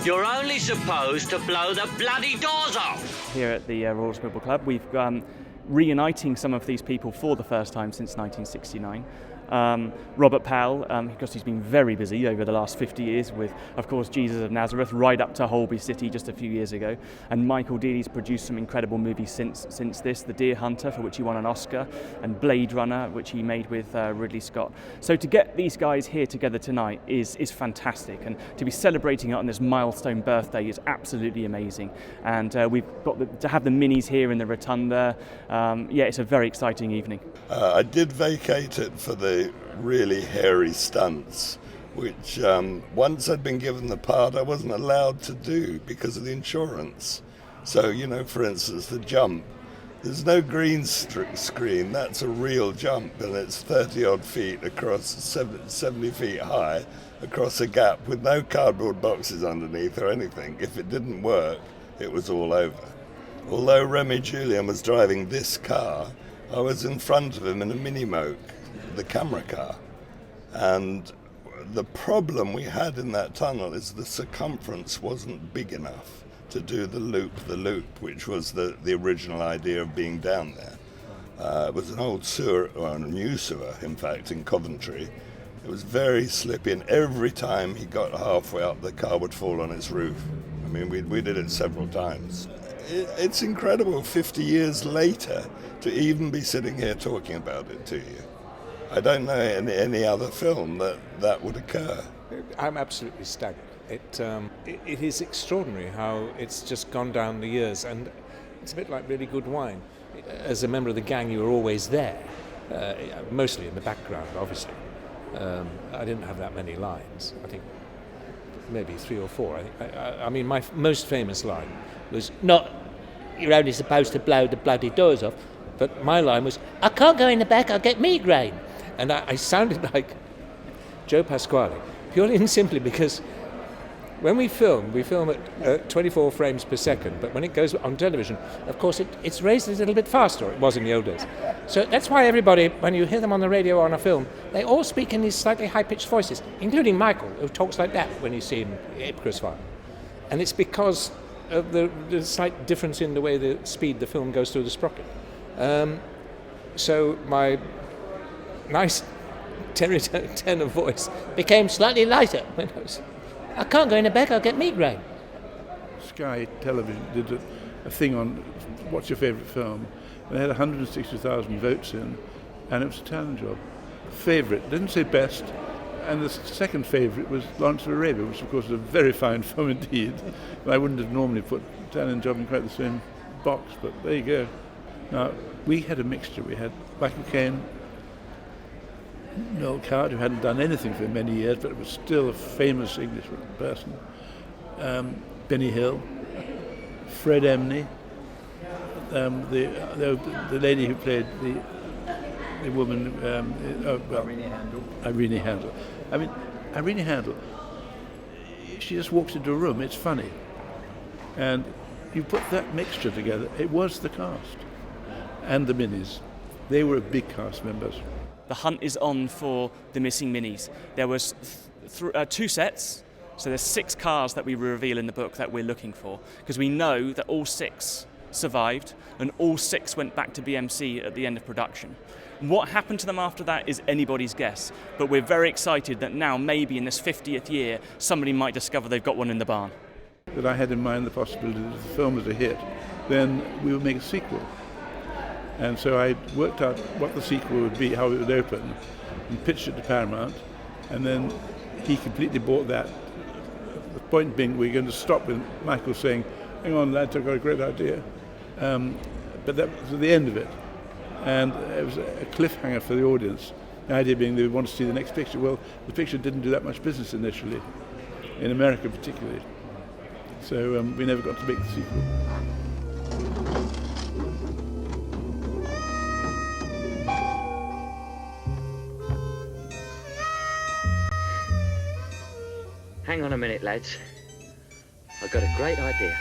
You're only supposed to blow the bloody doors off. Here at the Royal Scribble Club, we've reuniting some of these people for the first time since 1969. Robert Powell, because he's been very busy over the last 50 years with, of course, Jesus of Nazareth, right up to Holby City just a few years ago. And Michael Dealy's produced some incredible movies since this, The Deer Hunter, for which he won an Oscar, and Blade Runner, which he made with Ridley Scott. So to get these guys here together tonight is fantastic, and to be celebrating it on this milestone birthday is absolutely amazing. And we've got to have the minis here in the Rotunda. It's a very exciting evening. I did vacate it for the really hairy stunts, which once I'd been given the part I wasn't allowed to do because of the insurance. So, for instance, the jump, there's no green screen, that's a real jump, and it's 30 odd feet across, 70 feet high, across a gap with no cardboard boxes underneath or anything. If it didn't work, it was all over. Although Remy Julian was driving this car, I was in front of him in a Minimoke, the camera car. And the problem we had in that tunnel is the circumference wasn't big enough to do the loop, which was the original idea of being down there. It was an old sewer, or a new sewer, in fact, in Coventry. It was very slippy, and every time he got halfway up, the car would fall on its roof. I mean, we did it several times. It's incredible 50 years later to even be sitting here talking about it to you. I don't know any other film that would occur. I'm absolutely staggered. It is extraordinary how it's just gone down the years, and it's a bit like really good wine. As a member of the gang, you were always there, mostly in the background, obviously. I didn't have that many lines. I think maybe 3 or 4. I mean, my most famous line was not, "You're only supposed to blow the bloody doors off," but my line was, "I can't go in the back, I'll get migraine." And I sounded like Joe Pasquale, purely and simply because when we film at 24 frames per second, but when it goes on television, of course, it's raised a little bit faster. It was in the old days. So that's why everybody, when you hear them on the radio or on a film, they all speak in these slightly high-pitched voices, including Michael, who talks like that when you see him in Icarus Fire. And it's because of the slight difference in the way the speed the film goes through the sprocket. So my nice tenor voice became slightly lighter when I can't go in the back, I'll get migraine. Sky Television did a thing on what's your favourite film. They had 160,000 votes in, and it was a talent job. Favourite, didn't say best, and the second favourite was Lawrence of Arabia, which of course is a very fine film indeed. And I wouldn't have normally put talent job in quite the same box, but there you go. Now, we had a mixture. We had Michael Caine, Noel Coward, who hadn't done anything for many years, but was still a famous English person. Benny Hill, Fred Emney, the lady who played the woman, Irene Handel. I mean, Irene Handel, she just walks into a room, it's funny. And you put that mixture together, it was the cast. And the minis. They were big cast members. The hunt is on for the missing minis. There was 2 sets, so there's 6 cars that we reveal in the book that we're looking for, because we know that all 6 survived and all 6 went back to BMC at the end of production. What happened to them after that is anybody's guess, but we're very excited that now maybe in this 50th year somebody might discover they've got one in the barn. That I had in mind the possibility that if the film was a hit, then we would make a sequel. And so I worked out what the sequel would be, how it would open, and pitched it to Paramount, and then he completely bought that. The point being, we're going to stop with Michael saying, "Hang on, lads, I've got a great idea." But that was the end of it. And it was a cliffhanger for the audience. The idea being they would want to see the next picture. Well, the picture didn't do that much business initially, in America particularly. So we never got to make the sequel. Hang on a minute, lads. I've got a great idea.